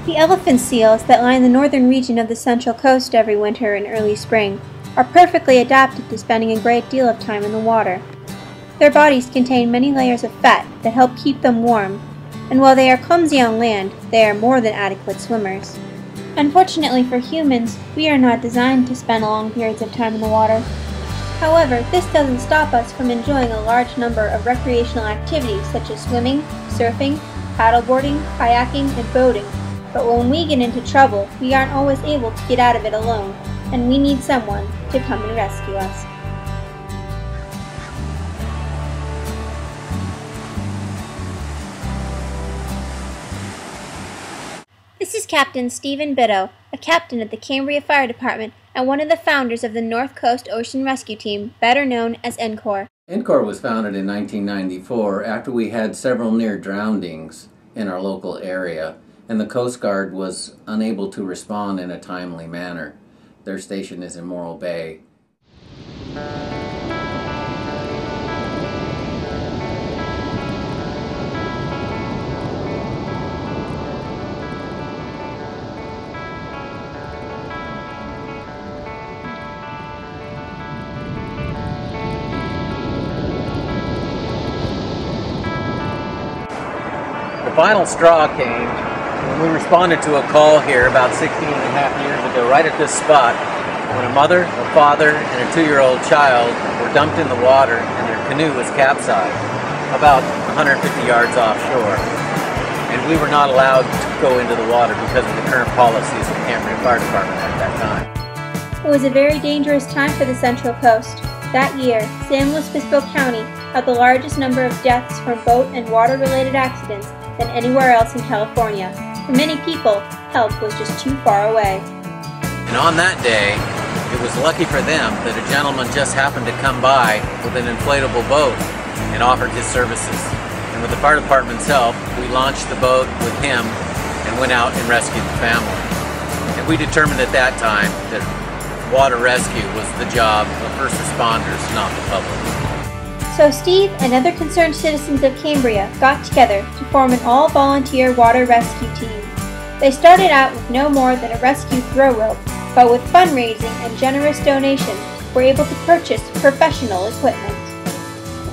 The elephant seals that line the northern region of the Central Coast every winter and early spring are perfectly adapted to spending a great deal of time in the water. Their bodies contain many layers of fat that help keep them warm, and while they are clumsy on land, they are more than adequate swimmers. Unfortunately for humans, we are not designed to spend long periods of time in the water. However, this doesn't stop us from enjoying a large number of recreational activities such as swimming, surfing, paddleboarding, kayaking, and boating. But when we get into trouble, we aren't always able to get out of it alone, and we need someone to come and rescue us. This is Captain Stephen Bitto, a captain at the Cambria Fire Department and one of the founders of the North Coast Ocean Rescue Team, better known as NCOR. NCOR was founded in 1994 after we had several near drownings in our local area, and the Coast Guard was unable to respond in a timely manner. Their station is in Morro Bay. The final straw came when we responded to a call here about 16 and a half years ago, right at this spot, when a mother, a father, and a 2-year-old child were dumped in the water and their canoe was capsized about 150 yards offshore. And we were not allowed to go into the water because of the current policies of the Cambria Fire Department at that time. It was a very dangerous time for the Central Coast. That year, San Luis Obispo County had the largest number of deaths from boat and water-related accidents than anywhere else in California. For many people, help was just too far away. And on that day, it was lucky for them that a gentleman just happened to come by with an inflatable boat and offered his services. And with the fire department's help, we launched the boat with him and went out and rescued the family. And we determined at that time that water rescue was the job of first responders, not the public. So Steve and other concerned citizens of Cambria got together to form an all-volunteer water rescue team. They started out with no more than a rescue throw rope, but with fundraising and generous donations, were able to purchase professional equipment.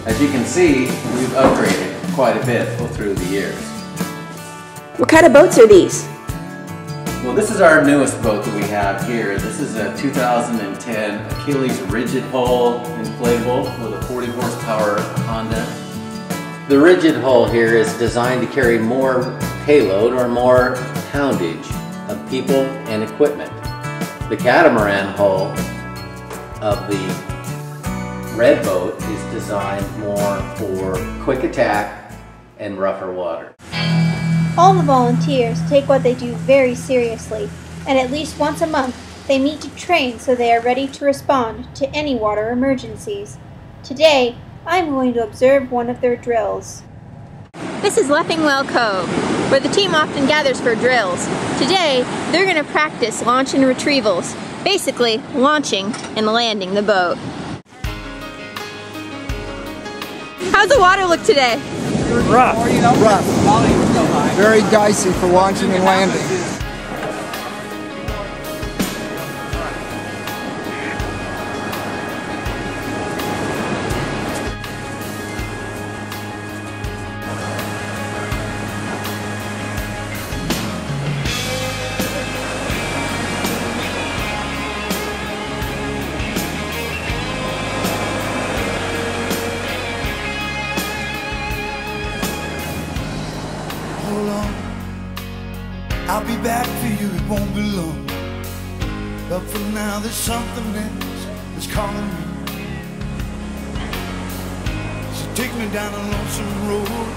As you can see, we've upgraded quite a bit through the years. What kind of boats are these? Well, this is our newest boat that we have here. This is a 2010 Achilles rigid hull inflatable with a 40 horsepower Honda. The rigid hull here is designed to carry more payload or more poundage of people and equipment. The catamaran hull of the red boat is designed more for quick attack and rougher water. All the volunteers take what they do very seriously, and at least once a month they meet to train so they are ready to respond to any water emergencies. Today, I'm going to observe one of their drills. This is Leffingwell Cove, where the team often gathers for drills. Today, they're going to practice launch and retrievals, basically launching and landing the boat. How's the water look today? Rough. Very dicey for launching and landing. I'll be back for you, it won't be long. But for now there's something else that's calling me. So take me down a lonesome road,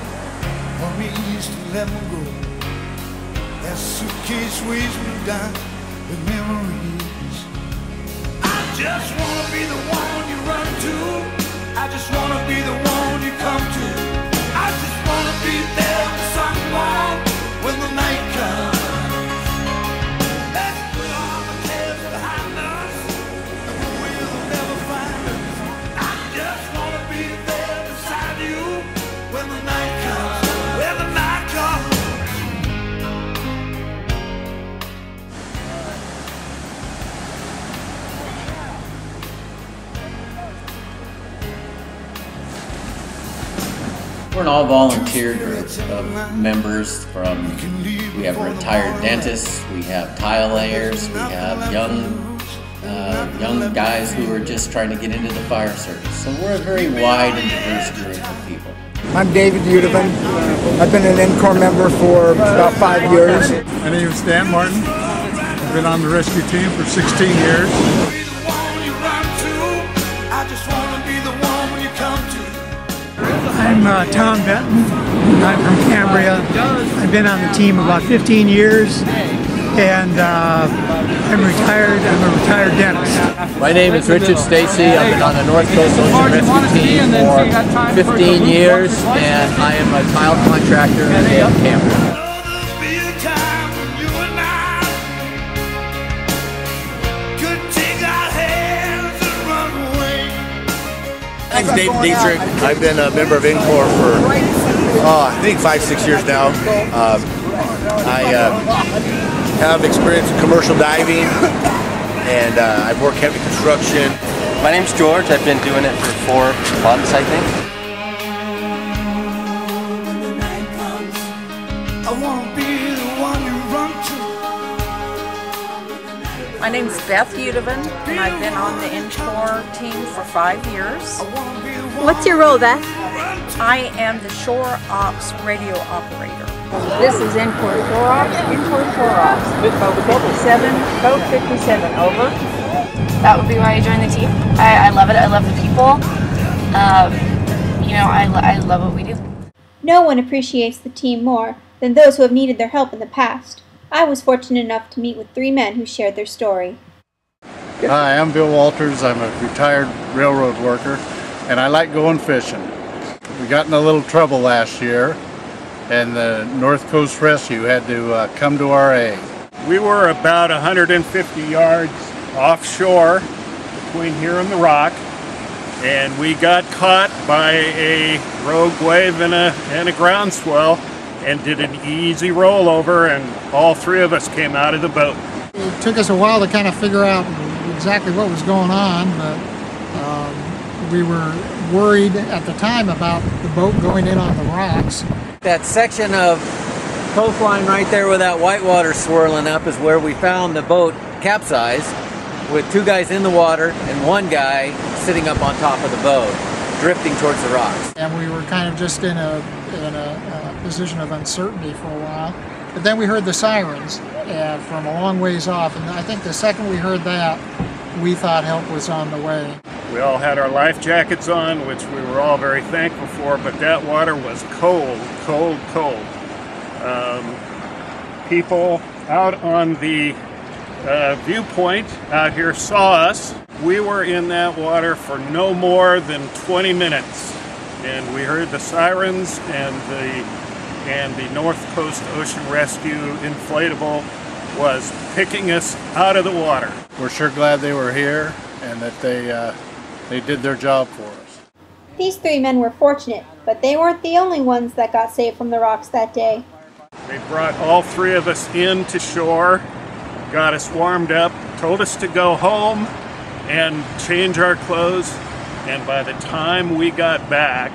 or me east to let me go. That suitcase weighs me down with memories. I just wanna be the one you run to. I just wanna be the one you come to. I just wanna be there for someone when the night comes. We're an all-volunteer group of members we have retired dentists, we have tile layers, we have young guys who are just trying to get into the fire service. So we're a very wide and diverse group of people. I'm David Udovan. I've been an NCOR member for about 5 years. My name is Dan Martin. I've been on the rescue team for 16 years. I'm Tom Benton. I'm from Cambria. I've been on the team about 15 years, and I'm retired. I'm a retired dentist. My name is Richard Stacy. I've been on the North Coast Ocean Rescue Team for 15 years, and I am a tile contractor in Cambria. My name's Dave Dietrich. I've been a member of NCOR for, I think 5-6 years now. I have experience in commercial diving, and I've worked heavy construction. My name's George. I've been doing it for 4 months, I think. I wanna be the one you run to. My name's Beth Udovan, and I've been on the NCOR team for 5 years. What's your role, Beth? I am the Shore Ops radio operator. This is NCOR Shore Ops, Boat 57, Boat 57, over. That would be why I joined the team. I love it. I love the people. I love what we do. No one appreciates the team more than those who have needed their help in the past. I was fortunate enough to meet with 3 men who shared their story. Hi, I'm Bill Walters. I'm a retired railroad worker, and I like going fishing. We got in a little trouble last year, and the North Coast Rescue had to come to our aid. We were about 150 yards offshore between here and the rock, and we got caught by a rogue wave and a groundswell and did an easy rollover, and all 3 of us came out of the boat. It took us a while to kind of figure out exactly what was going on, but we were worried at the time about the boat going in on the rocks. That section of coastline right there where that whitewater swirling up is where we found the boat capsized with 2 guys in the water and 1 guy sitting up on top of the boat, drifting towards the rocks. And we were kind of just in a position of uncertainty for a while. But then we heard the sirens from a long ways off, and I think the second we heard that, we thought help was on the way. We all had our life jackets on, which we were all very thankful for, but that water was cold, cold, cold. People out on the viewpoint out here saw us. We were in that water for no more than 20 minutes, and we heard the sirens, and the North Coast Ocean Rescue inflatable was picking us out of the water. We're sure glad they were here and that they did their job for us. These 3 men were fortunate, but they weren't the only ones that got saved from the rocks that day. They brought all 3 of us in to shore, got us warmed up, told us to go home and change our clothes, and by the time we got back,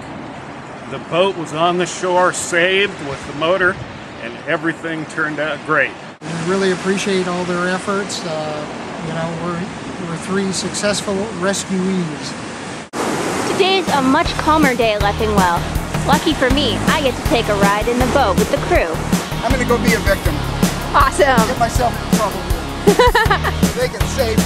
the boat was on the shore, saved with the motor, and everything turned out great. We really appreciate all their efforts. We're 3 successful rescuees. Today's a much calmer day at Leffingwell. Lucky for me, I get to take a ride in the boat with the crew. I'm going to go be a victim. Awesome. Get myself in trouble. They can save me.